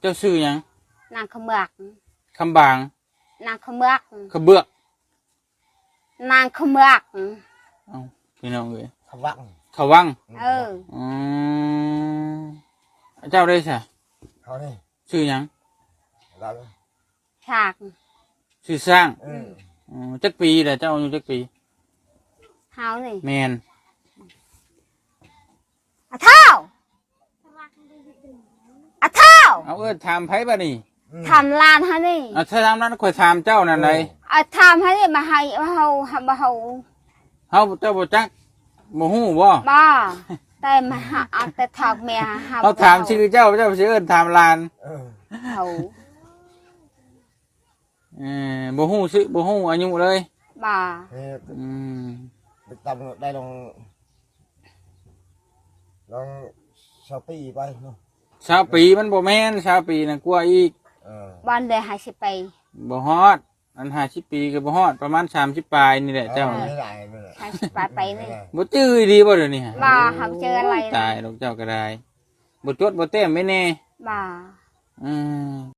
จ้าชื่อหยังนางขมือกคำบางนางขมือกขะเบือกนางขมือกเอ้าพี่น้องเอ้ยขวังเขาวังอืมเจ้าได้ใช่เขานี่ชื่อหยังเราฉากชื่อสร้างจักปีแหละเจ้าอายุจักปีเฮานี่แมนอะเท่าอะเท่าเอาถามไผบ่นี่ทำลานฮะนี่ถ้าถามนั้นข่อยถามเจ้านั่นไดทำฮะนี่มาให้เฮาเฮาเจ้าบ่จักบ่ฮู้บ่บ่แต่มาแต่ถอกเมียเขาถามชื่อเจ้าสิถามลานเฮาบ่ฮู้ชื่อบ่ฮู้อายุเลยบ่ไปตามได้ลอง20 ปีไปเนาะ20 ปีมันบ่แม่น20 ปีน่ะกว่าอีกบ้านเลย50 ปีบ่ฮอดอัน50 ปีก็บ่ฮอดประมาณ30ปลายนี่แหละเจ้า30 ปลายนี่บ่จื้อดีบ่เดี๋ยวนี้บ่เฮาเจออะไรตายลูกเจ้าก็ได้บ่จดบ่แต้มไม่แน่บ่